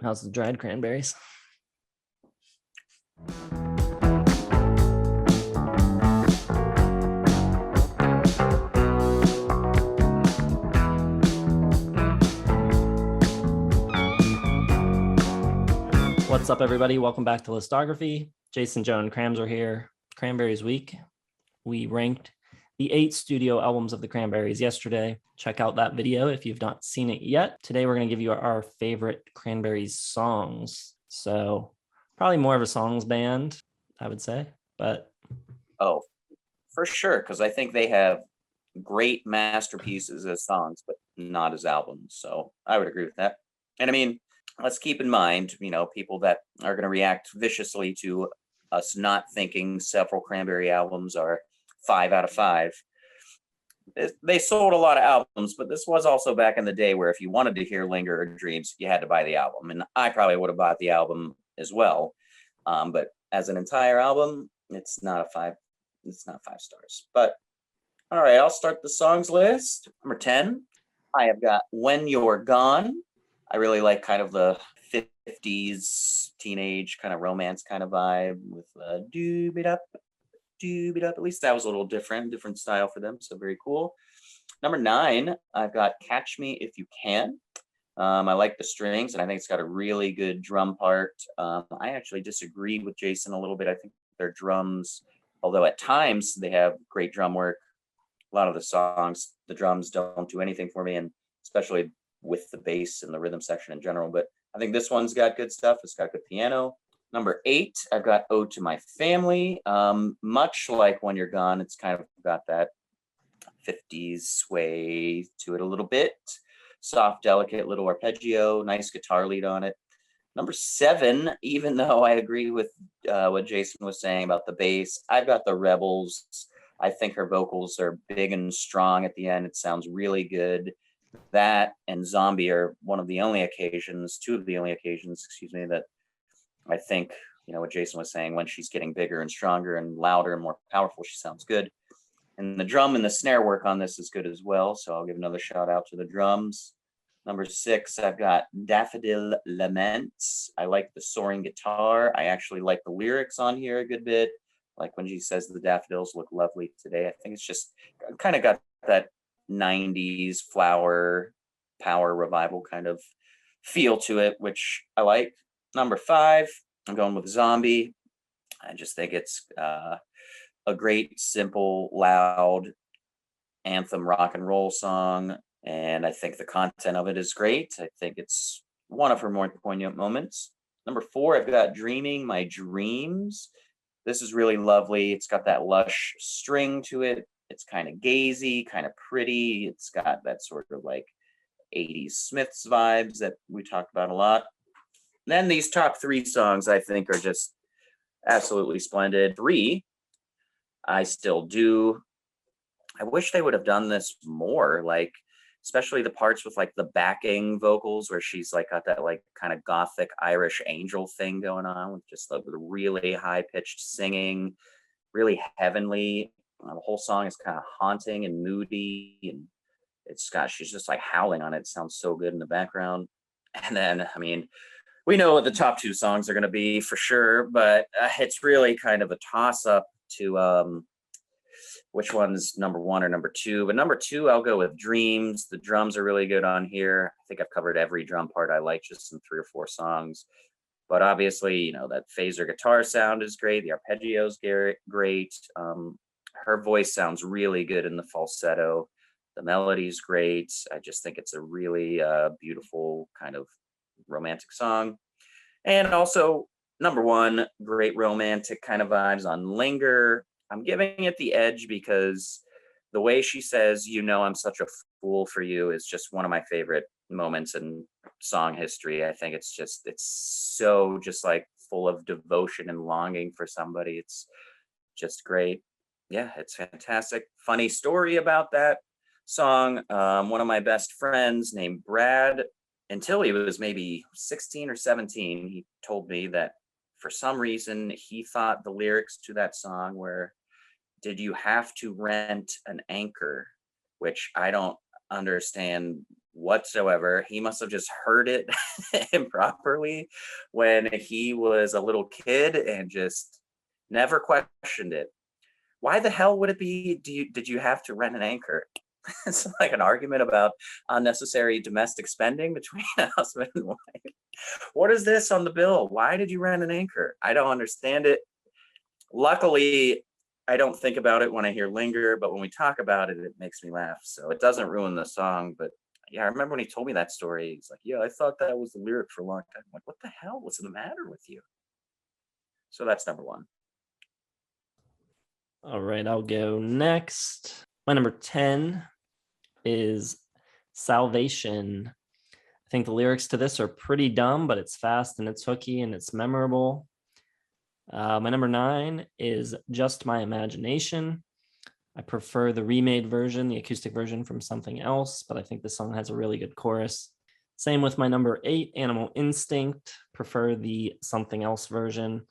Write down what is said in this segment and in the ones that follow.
How's the dried cranberries? What's up, everybody? Welcome back to Listography. Jason, Joe, and Crams are here. Cranberries week. We ranked the 8 studio albums of the Cranberries yesterday. Check out that video if you've not seen it yet. Today, we're going to give you our favorite Cranberries songs. So probably more of a songs band, I would say, but... Oh, for sure, because I think they have great masterpieces as songs, but not as albums. So I would agree with that. And I mean, let's keep in mind, people that are going to react viciously to us not thinking several Cranberry albums are 5 out of 5. They sold a lot of albums, but this was also back in the day where if you wanted to hear Linger or Dreams, you had to buy the album. And I probably would have bought the album as well. But as an entire album, it's not 5 stars. But all right, I'll start the songs list. Number 10, I have got When You're Gone. I really like kind of the 50s teenage kind of romance kind of vibe with doob-it-up. At least that was a little different style for them, so very cool. Number 9, I've got Catch Me If You Can. I like the strings, and I think it's got a really good drum part. I actually disagree with Jason a little bit. I think their drums, although at times they have great drum work, a lot of the songs, the drums don't do anything for me, and especially with the bass and the rhythm section in general. But I think this one's got good stuff. It's got good piano. Number 8, I've got Ode to My Family. Much like When You're Gone, it's kind of got that 50s sway to it a little bit. Soft, delicate little arpeggio, nice guitar lead on it. Number 7, even though I agree with what Jason was saying about the bass, I've got the Rebels. I think her vocals are big and strong at the end. It sounds really good. That and Zombie are two of the only occasions, that I think, what Jason was saying, when she's getting bigger and stronger and louder and more powerful, she sounds good. And the drum and the snare work on this is good as well. So I'll give another shout out to the drums. Number 6, I've got Daffodil Laments. I like the soaring guitar. I actually like the lyrics on here a good bit. Like when she says the daffodils look lovely today. I think it's just kind of got that 90s flower power revival kind of feel to it, which I like. Number 5, I'm going with Zombie. I just think it's a great, simple, loud anthem rock and roll song. And I think the content of it is great. I think it's one of her more poignant moments. Number 4, I've got Dreaming My Dreams. This is really lovely. It's got that lush string to it. It's kind of gazy, kind of pretty. It's got that sort of like 80s Smiths vibes that we talked about a lot. Then these top 3 songs I think are just absolutely splendid. 3, I Still Do. I wish they would have done this more, like especially the parts with like the backing vocals where she's like got that like kind of gothic Irish angel thing going on with just the really high pitched singing, really heavenly. The whole song is kind of haunting and moody, and she's just like howling on it. It sounds so good in the background. And then, I mean, we know what the top 2 songs are going to be for sure, but it's really kind of a toss up to which one's number 1 or number 2. But number 2, I'll go with Dreams. The drums are really good on here. I think I've covered every drum part I like just in 3 or 4 songs. But obviously, that phaser guitar sound is great. The arpeggio's great. Her voice sounds really good in the falsetto. The melody's great. I just think it's a really beautiful kind of romantic song. And also, number 1, great romantic kind of vibes on Linger. I'm giving it the edge because the way she says, I'm such a fool for you is just one of my favorite moments in song history. I think it's so just like full of devotion and longing for somebody. It's just great. Yeah, it's fantastic. Funny story about that song. One of my best friends named Brad, until he was maybe 16 or 17, he told me that for some reason he thought the lyrics to that song were, "Did you have to rent an anchor?" Which I don't understand whatsoever. He must have just heard it improperly when he was a little kid and just never questioned it. Why the hell would it be? Did you have to rent an anchor? It's like an argument about unnecessary domestic spending between a husband and wife. What is this on the bill? Why did you rent an anchor? I don't understand it. Luckily, I don't think about it when I hear Linger, but when we talk about it, it makes me laugh. So it doesn't ruin the song. But yeah, I remember when he told me that story. He's like, yeah, I thought that was the lyric for a long time. I'm like, what the hell? What's the matter with you? So that's number one. All right, I'll go next. My number 10 is Salvation. I think the lyrics to this are pretty dumb, but it's fast and it's hooky and it's memorable. My number 9 is Just My Imagination. I prefer the remade version, the acoustic version from Something Else, but I think the song has a really good chorus. Same with my number 8, Animal Instinct. Prefer the Something Else version,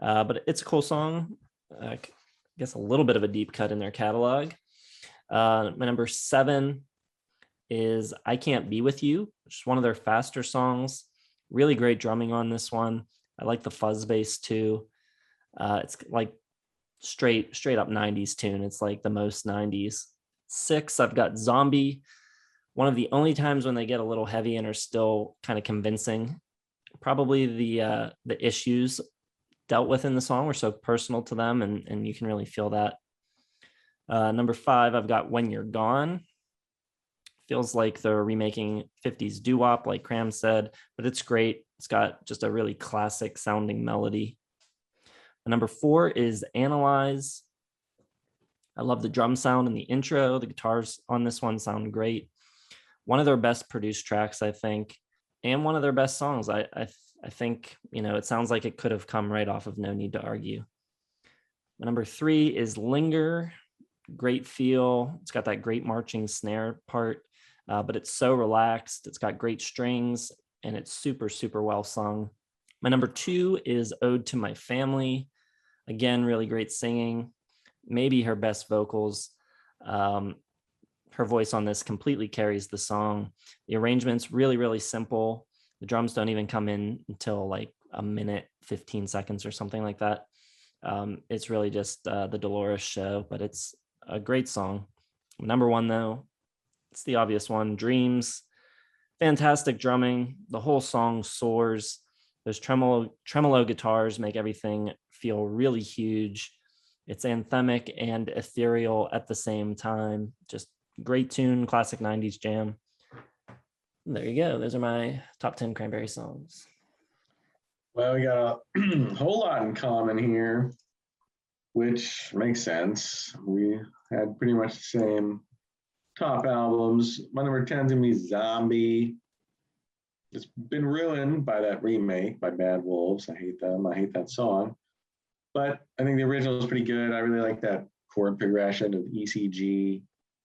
but it's a cool song. I guess a little bit of a deep cut in their catalog. My number 7 is I Can't Be With You, which is one of their faster songs. Really great drumming on this one. I like the fuzz bass too. It's like straight up 90s tune. It's like the most 90s. 6, I've got Zombie. One of the only times when they get a little heavy and are still kind of convincing. Probably the issues dealt with in the song were so personal to them, and you can really feel that. Number 5, I've got When You're Gone. Feels like they're remaking 50s doo-wop, like Cram said, but it's great. It's got just a really classic sounding melody. Number 4 is Analyze. I love the drum sound in the intro. The guitars on this one sound great. One of their best produced tracks, I think, and one of their best songs. I think, it sounds like it could have come right off of No Need to Argue. Number 3 is Linger. Great feel. It's got that great marching snare part, but it's so relaxed. It's got great strings, and it's super, super well sung. My number 2 is Ode to My Family. Again, really great singing. Maybe her best vocals. Her voice on this completely carries the song. The arrangement's really, really simple. The drums don't even come in until like a minute, 15 seconds or something like that. It's really just the Dolores show, but it's a great song. Number 1, though, it's the obvious one, Dreams. Fantastic drumming. The whole song soars. Those tremolo guitars make everything feel really huge. It's anthemic and ethereal at the same time. Just great tune, classic 90s jam. There you go. Those are my top 10 Cranberry songs. Well, we got a whole lot in common here, which makes sense. We had pretty much the same top albums. My number 10 is going to be Zombie. It's been ruined by that remake by Bad Wolves. I hate them. I hate that song. But I think the original is pretty good. I really like that chord progression of E, C, G,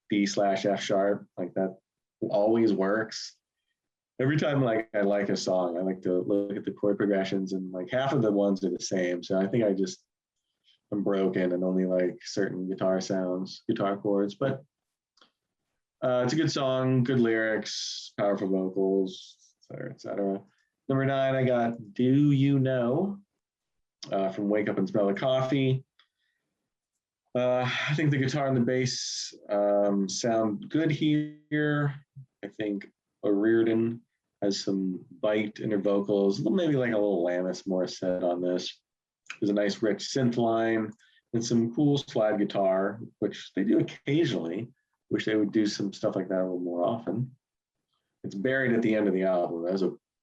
D/F sharp. Like that always works. Every time I like a song, I like to look at the chord progressions, and like half of the ones are the same. So I think I'm broken and only like certain guitar sounds, guitar chords. But it's a good song, good lyrics, powerful vocals, etc. Number 9, I got Do You Know from Wake Up and Smell the Coffee. I think the guitar and the bass sound good here. I think O'Riordan has some bite in her vocals, maybe like a little Alanis Morissette on this. There's a nice rich synth line and some cool slide guitar, which they do occasionally. Wish they would do some stuff like that a little more often. It's buried at the end of the album.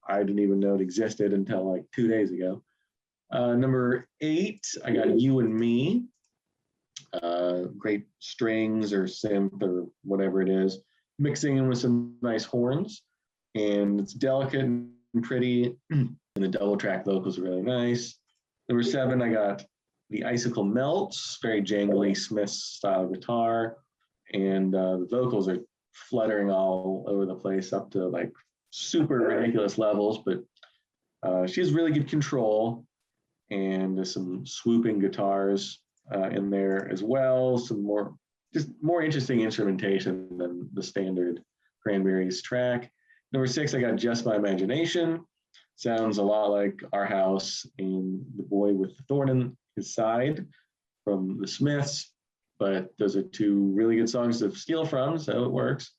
I didn't even know it existed until like 2 days ago. Number 8, I got You and Me. Great strings or synth or whatever it is, mixing in with some nice horns. And it's delicate and pretty. And the double track vocals are really nice. Number 7, I got The Icicle Melts, very jangly Smith style guitar. And the vocals are fluttering all over the place up to like super ridiculous levels, but she has really good control, and there's some swooping guitars in there as well. Some more interesting instrumentation than the standard Cranberries track. Number 6, I got Just My Imagination. Sounds a lot like Our House and The Boy with the Thorn in His Side from the Smiths, but those are two really good songs to steal from, so it works.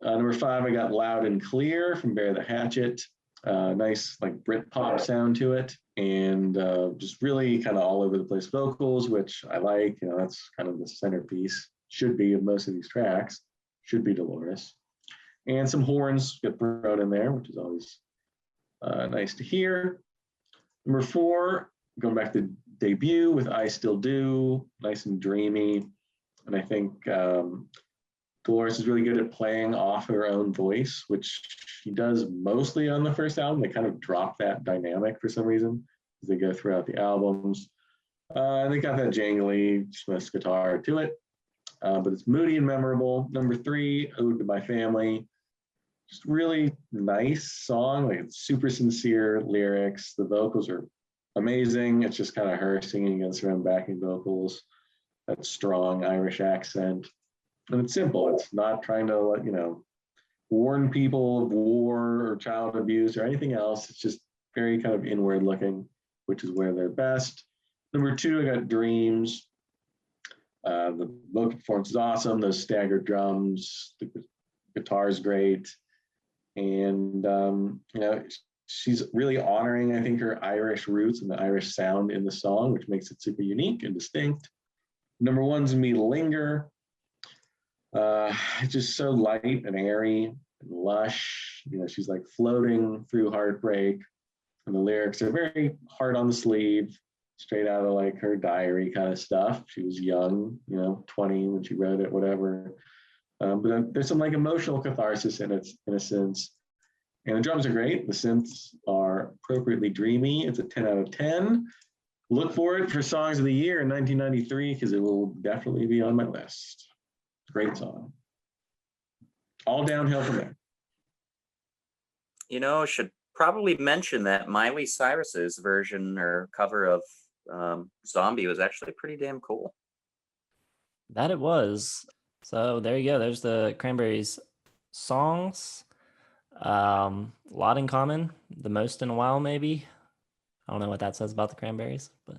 Number 5, I got Loud and Clear from Bear the Hatchet. Nice like Brit pop sound to it, and just really kind of all over the place vocals, which I like. You know, that's kind of the centerpiece, should be, of most of these tracks, should be Dolores. And some horns get thrown in there, which is always nice to hear. Number 4, going back to debut with I Still Do, nice and dreamy. And I think Dolores is really good at playing off her own voice, which she does mostly on the first album. They kind of drop that dynamic for some reason as they go throughout the albums. And they got that jangly Smith's guitar to it, but it's moody and memorable. Number 3, Ode to My Family. Just really nice song, like it's super sincere lyrics. The vocals are amazing. It's just kind of her singing against her own backing vocals, that strong Irish accent. And it's simple. It's not trying to, you know, warn people of war or child abuse or anything else. It's just very kind of inward looking, which is where they're best. Number 2, I got Dreams. The vocal performance is awesome. Those staggered drums, the guitar's great. And, you know, she's really honoring, I think, her Irish roots and the Irish sound in the song, which makes it super unique and distinct. Number 1's gonna be Linger. It's just so light and airy and lush. You know, she's like floating through heartbreak, and the lyrics are very hard on the sleeve, straight out of like her diary kind of stuff. She was young, you know, 20 when she wrote it, whatever. But there's some like emotional catharsis in it, in a sense. And the drums are great. The synths are appropriately dreamy. It's a 10 out of 10. Look for it for Songs of the Year in 1993, because it will definitely be on my list. Great song. All downhill from there. You know, should probably mention that Miley Cyrus's version or cover of Zombie was actually pretty damn cool. That it was. So there you go. There's the Cranberries songs. A lot in common, the most in a while, maybe. I don't know what that says about the Cranberries, but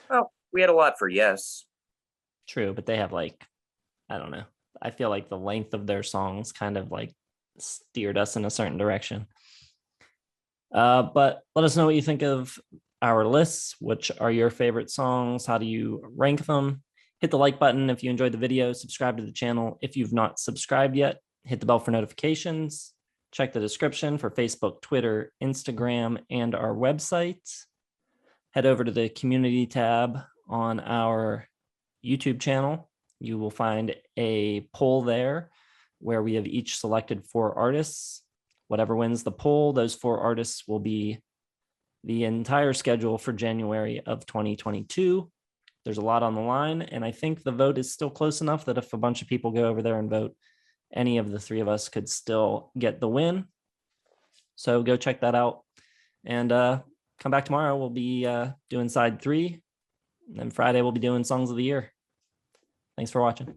Well, we had a lot for Yes. true. But they have like, I don't know. I feel like the length of their songs kind of like steered us in a certain direction. But let us know what you think of our lists. Which are your favorite songs? How do you rank them? Hit the like button if you enjoyed the video. Subscribe to the channel if you've not subscribed yet. Hit the bell for notifications. Check the description for Facebook, Twitter, Instagram, and our website. Head over to the community tab on our YouTube channel. You will find a poll there where we have each selected 4 artists. Whatever wins the poll, those 4 artists will be the entire schedule for January of 2022. There's a lot on the line, and I think the vote is still close enough that if a bunch of people go over there and vote, any of the 3 of us could still get the win. So go check that out, and come back tomorrow. We'll be doing side 3, and then Friday we'll be doing Songs of the Year. Thanks for watching.